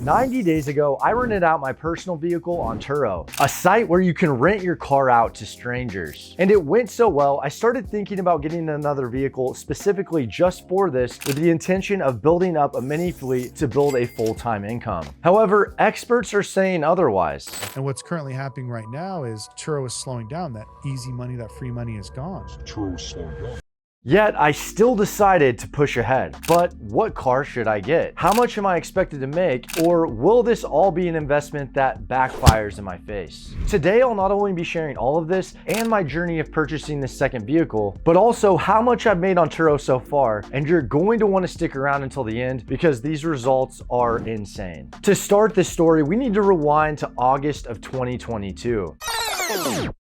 90 days ago, I rented out my personal vehicle on Turo, a site where you can rent your car out to strangers. And it went so well, I started thinking about getting another vehicle specifically just for this, with the intention of building up a mini fleet to build a full-time income. However, experts are saying otherwise. And what's currently happening right now is Turo is slowing down. That easy money, that free money is gone. Turo is slowing down. Yet I still decided to push ahead. But what car should I get? How much am I expected to make? Or will this all be an investment that backfires in my face? Today, I'll not only be sharing all of this and my journey of purchasing this second vehicle, but also how much I've made on Turo so far. And you're going to want to stick around until the end because these results are insane. To start this story, we need to rewind to August of 2022.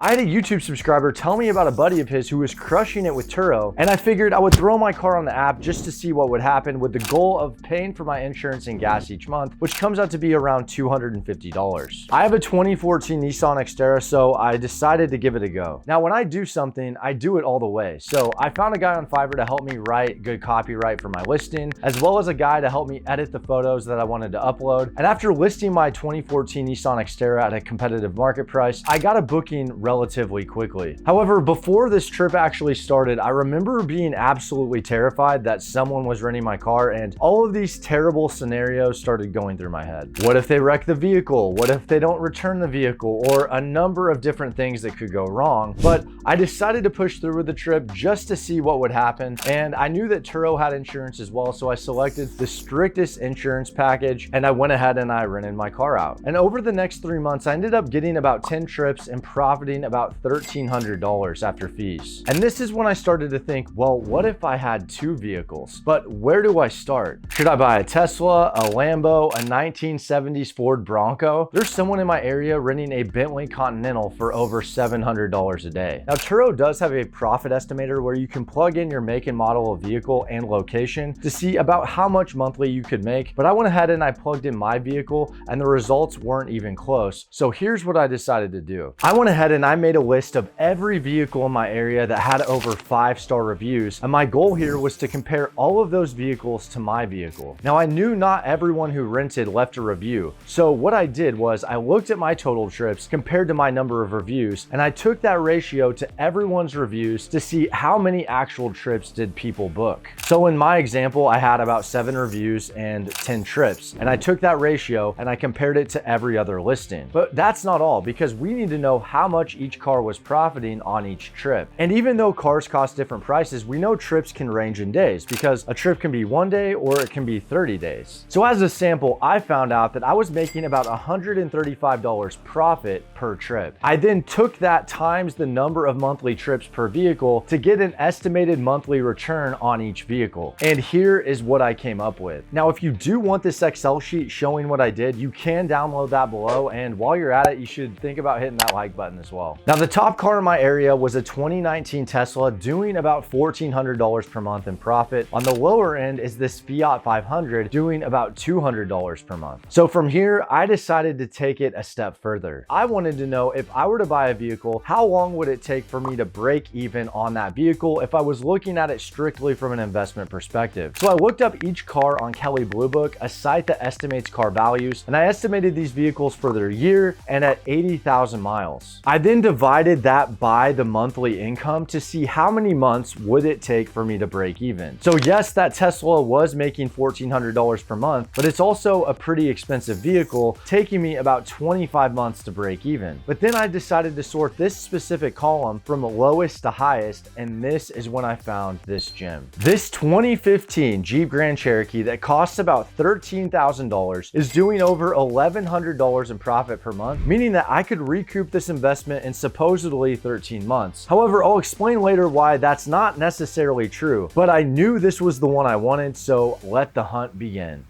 I had a YouTube subscriber tell me about a buddy of his who was crushing it with Turo, and I figured I would throw my car on the app just to see what would happen, with the goal of paying for my insurance and gas each month, which comes out to be around $250. I have a 2014 Nissan Xterra, so I decided to give it a go. Now, when I do something, I do it all the way. So I found a guy on Fiverr to help me write good copyright for my listing, as well as a guy to help me edit the photos that I wanted to upload. And after listing my 2014 Nissan Xterra at a competitive market price, I got a booking relatively quickly. However, before this trip actually started, I remember being absolutely terrified that someone was renting my car, and all of these terrible scenarios started going through my head. What if they wreck the vehicle? What if they don't return the vehicle? Or a number of different things that could go wrong. But I decided to push through with the trip just to see what would happen, and I knew that Turo had insurance as well, so I selected the strictest insurance package, and I went ahead and I rented my car out. And over the next 3 months, I ended up getting about 10 trips and profiting about $1,300 after fees. And this is when I started to think, well, what if I had two vehicles? But where do I start? Should I buy a Tesla, a Lambo, a 1970s Ford Bronco? There's someone in my area renting a Bentley Continental for over $700 a day. Now, Turo does have a profit estimator where you can plug in your make and model of vehicle and location to see about how much monthly you could make, but I went ahead and I plugged in my vehicle and the results weren't even close. So here's what I decided to do. I went ahead and I made a list of every vehicle in my area that had over 5-star reviews, and my goal here was to compare all of those vehicles to my vehicle. Now, I knew not everyone who rented left a review, so what I did was I looked at my total trips compared to my number of reviews, and I took that ratio to everyone's reviews to see how many actual trips did people book. So in my example, I had about 7 reviews and 10 trips, and I took that ratio and I compared it to every other listing. But that's not all, because we need to know how much each car was profiting on each trip. And even though cars cost different prices, we know trips can range in days, because a trip can be 1 day or it can be 30 days. So as a sample, I found out that I was making about $135 profit per trip. I then took that times the number of monthly trips per vehicle to get an estimated monthly return on each vehicle. And here is what I came up with. Now, if you do want this Excel sheet showing what I did, you can download that below. And while you're at it, you should think about hitting that like button as well. Now, the top car in my area was a 2019 Tesla doing about $1,400 per month in profit. On the lower end is this Fiat 500 doing about $200 per month. So from here, I decided to take it a step further. I wanted to know, if I were to buy a vehicle, how long would it take for me to break even on that vehicle if I was looking at it strictly from an investment perspective. So I looked up each car on Kelley Blue Book, a site that estimates car values, and I estimated these vehicles for their year and at 80,000 miles. I then divided that by the monthly income to see how many months would it take for me to break even. So yes, that Tesla was making $1,400 per month, but it's also a pretty expensive vehicle, taking me about 25 months to break even. But then I decided to sort this specific column from lowest to highest, and this is when I found this gem. This 2015 Jeep Grand Cherokee that costs about $13,000 is doing over $1,100 in profit per month, meaning that I could recoup this investment in supposedly 13 months. However, I'll explain later why that's not necessarily true, but I knew this was the one I wanted, so let the hunt begin.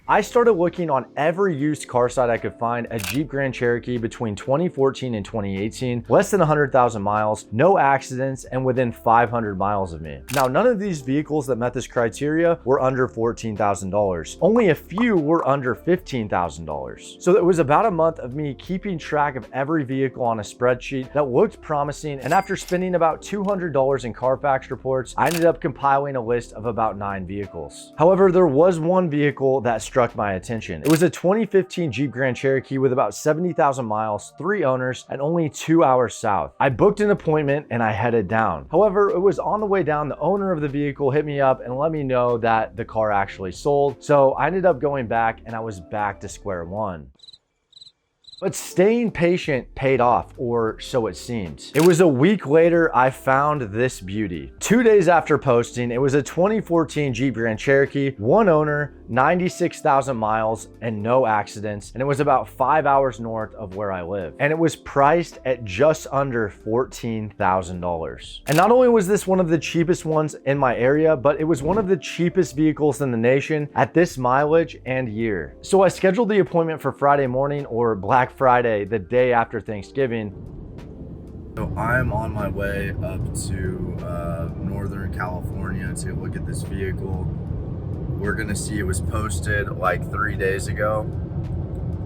I started looking on every used car site I could find a Jeep Grand Cherokee between 2014 and 2018, less than 100,000 miles, no accidents, and within 500 miles of me. Now, none of these vehicles that met this criteria were under $14,000. Only a few were under $15,000. So it was about a month of me keeping track of every vehicle on a spreadsheet that looked promising, and after spending about $200 in Carfax reports, I ended up compiling a list of about 9 vehicles. However, there was one vehicle that struck my attention. It was a 2015 Jeep Grand Cherokee with about 70,000 miles, 3 owners, and only 2 hours south. I booked an appointment and I headed down. However, it was on the way down, the owner of the vehicle hit me up and let me know that the car actually sold. So I ended up going back and I was back to square one. But staying patient paid off, or so it seemed. It was a week later I found this beauty. 2 days after posting, it was a 2014 Jeep Grand Cherokee, 1 owner, 96,000 miles, and no accidents, and it was about 5 hours north of where I live. And it was priced at just under $14,000. And not only was this one of the cheapest ones in my area, but it was one of the cheapest vehicles in the nation at this mileage and year. So I scheduled the appointment for Friday morning, or Black Friday, the day after Thanksgiving. So I'm on my way up to Northern California to look at this vehicle. We're gonna see, it was posted like 3 days ago,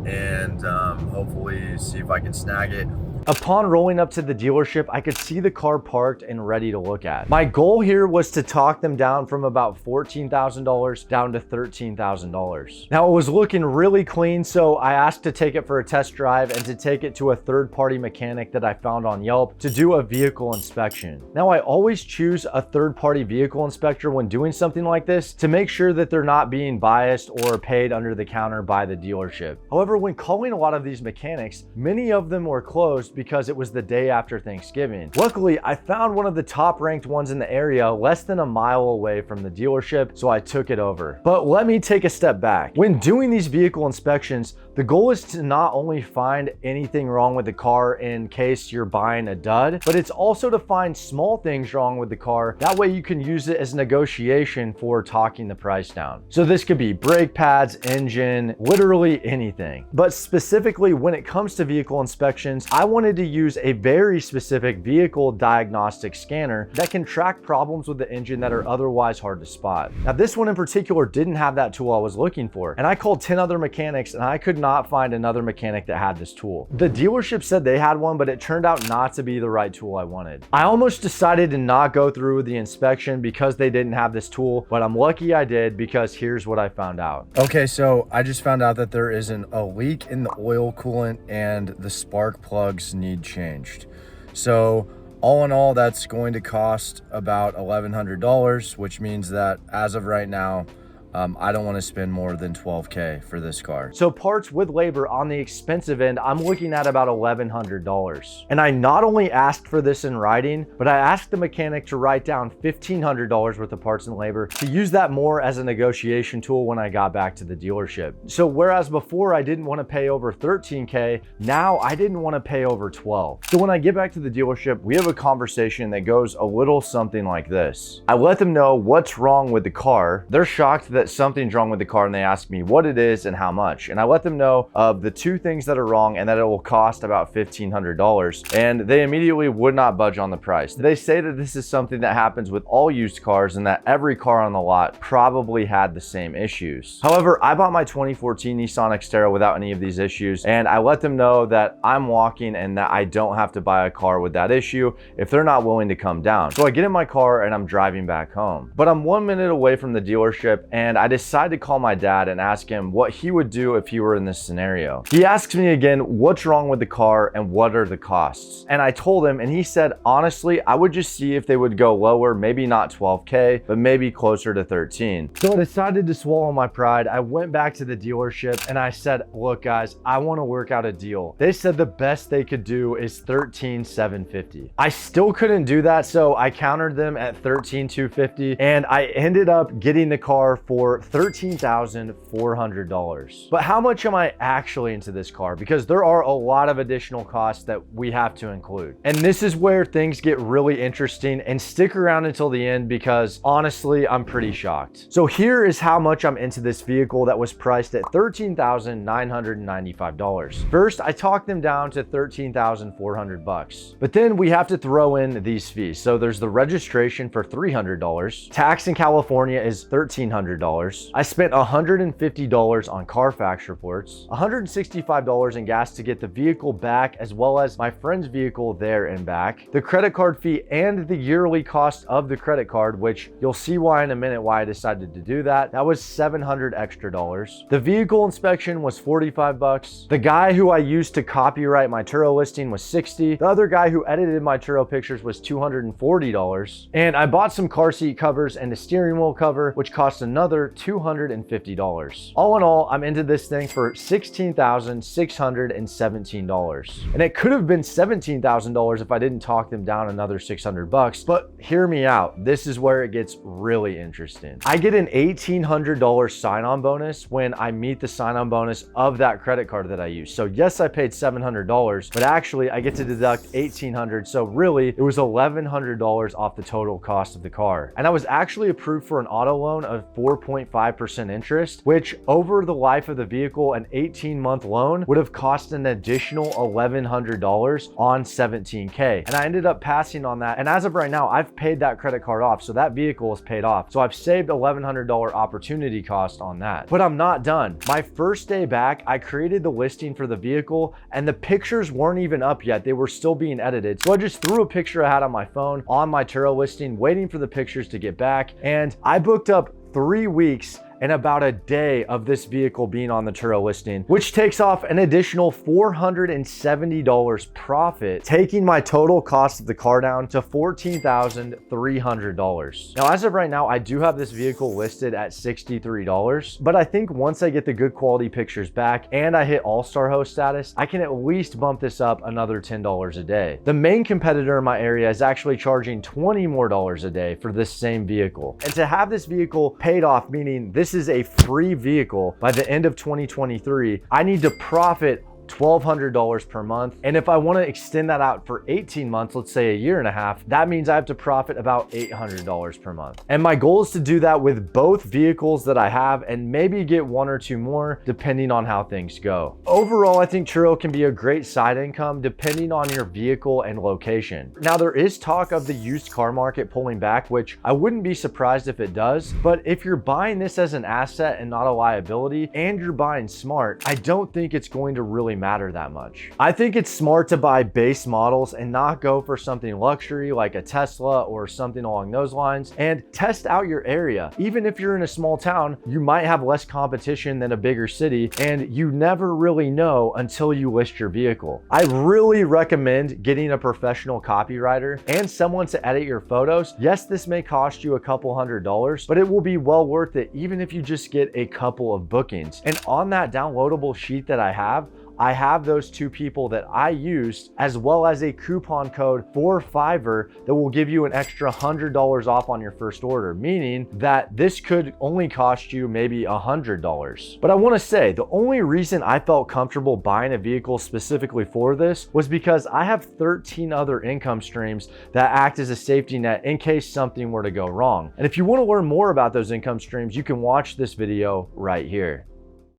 and hopefully see if I can snag it. Upon rolling up to the dealership, I could see the car parked and ready to look at. My goal here was to talk them down from about $14,000 down to $13,000. Now it was looking really clean, so I asked to take it for a test drive and to take it to a third-party mechanic that I found on Yelp to do a vehicle inspection. Now I always choose a third-party vehicle inspector when doing something like this to make sure that they're not being biased or paid under the counter by the dealership. However, when calling a lot of these mechanics, many of them were closed because it was the day after Thanksgiving. Luckily, I found one of the top ranked ones in the area less than a mile away from the dealership, so I took it over. But let me take a step back. When doing these vehicle inspections, the goal is to not only find anything wrong with the car in case you're buying a dud, but it's also to find small things wrong with the car. That way you can use it as negotiation for talking the price down. So this could be brake pads, engine, literally anything. But specifically when it comes to vehicle inspections, I wanted to use a very specific vehicle diagnostic scanner that can track problems with the engine that are otherwise hard to spot. Now this one in particular didn't have that tool I was looking for, and I called 10 other mechanics and I could not find another mechanic that had this tool. The dealership said they had one, but it turned out not to be the right tool I wanted. I almost decided to not go through with the inspection because they didn't have this tool, but I'm lucky I did, because here's what I found out. Okay, so I just found out that there is a leak in the oil coolant and the spark plugs need changed. So all in all, that's going to cost about $1,100, which means that as of right now, I don't want to spend more than $12K for this car. So parts with labor on the expensive end, I'm looking at about $1,100. And I not only asked for this in writing, but I asked the mechanic to write down $1,500 worth of parts and labor to use that more as a negotiation tool when I got back to the dealership. So whereas before I didn't want to pay over $13K, now I didn't want to pay over $12. So when I get back to the dealership, we have a conversation that goes a little something like this. I let them know what's wrong with the car. They're shocked that something's wrong with the car and they ask me what it is and how much. And I let them know of the 2 things that are wrong and that it will cost about $1,500. And they immediately would not budge on the price. They say that this is something that happens with all used cars and that every car on the lot probably had the same issues. However, I bought my 2014 Nissan Xterra without any of these issues, and I let them know that I'm walking and that I don't have to buy a car with that issue if they're not willing to come down. So I get in my car and I'm driving back home. But I'm 1 minute away from the dealership and I decided to call my dad and ask him what he would do if he were in this scenario. He asks me again, what's wrong with the car and what are the costs? And I told him, and he said, honestly, I would just see if they would go lower, maybe not 12K, but maybe closer to 13. So I decided to swallow my pride. I went back to the dealership and I said, look guys, I want to work out a deal. They said the best they could do is $13,750. I still couldn't do that, so I countered them at $13,250 and I ended up getting the car for $13,400. But how much am I actually into this car? Because there are a lot of additional costs that we have to include. And this is where things get really interesting, and stick around until the end because honestly, I'm pretty shocked. So here is how much I'm into this vehicle that was priced at $13,995. First, I talked them down to $13,400. But then we have to throw in these fees. So there's the registration for $300. Tax in California is $1,300. $150. I spent $150 on Carfax reports, $165 in gas to get the vehicle back, as well as my friend's vehicle there and back, the credit card fee and the yearly cost of the credit card, which you'll see why in a minute why I decided to do that. That was $700 extra. The vehicle inspection was $45. The guy who I used to copyright my Turo listing was $60. The other guy who edited my Turo pictures was $240. And I bought some car seat covers and a steering wheel cover, which cost another $250. All in all, I'm into this thing for $16,617. And it could have been $17,000 if I didn't talk them down another $600, but hear me out. This is where it gets really interesting. I get an $1,800 sign-on bonus when I meet the sign-on bonus of that credit card that I use. So yes, I paid $700, but actually I get to deduct $1,800. So really it was $1,100 off the total cost of the car. And I was actually approved for an auto loan of 4.5% interest, which over the life of the vehicle, an 18-month loan would have cost an additional $1,100 on $17K. And I ended up passing on that. And as of right now, I've paid that credit card off. So that vehicle is paid off. So I've saved $1,100 opportunity cost on that. But I'm not done. My first day back, I created the listing for the vehicle and the pictures weren't even up yet. They were still being edited. So I just threw a picture I had on my phone on my Turo listing, waiting for the pictures to get back. And I booked up 3 weeks and about a day of this vehicle being on the Turo listing, which takes off an additional $470 profit, taking my total cost of the car down to $14,300. Now, as of right now, I do have this vehicle listed at $63, but I think once I get the good quality pictures back and I hit all-star host status, I can at least bump this up another $10 a day. The main competitor in my area is actually charging $20 more a day for this same vehicle. And to have this vehicle paid off, meaning this is a free vehicle by the end of 2023, I need to profit $1,200 per month. And if I want to extend that out for 18 months, let's say a year and a half, that means I have to profit about $800 per month. And my goal is to do that with both vehicles that I have and maybe get 1 or 2 more depending on how things go. Overall, I think Turo can be a great side income depending on your vehicle and location. Now, there is talk of the used car market pulling back, which I wouldn't be surprised if it does. But if you're buying this as an asset and not a liability, and you're buying smart, I don't think it's going to really matter that much. I think it's smart to buy base models and not go for something luxury like a Tesla or something along those lines, and test out your area. Even if you're in a small town, you might have less competition than a bigger city, and you never really know until you list your vehicle. I really recommend getting a professional copywriter and someone to edit your photos. Yes, this may cost you a couple $100, but it will be well worth it even if you just get a couple of bookings. And on that downloadable sheet that I have those 2 people that I used, as well as a coupon code for Fiverr that will give you an extra $100 off on your first order, meaning that this could only cost you maybe $100. But I want to say the only reason I felt comfortable buying a vehicle specifically for this was because I have 13 other income streams that act as a safety net in case something were to go wrong. And if you want to learn more about those income streams, you can watch this video right here.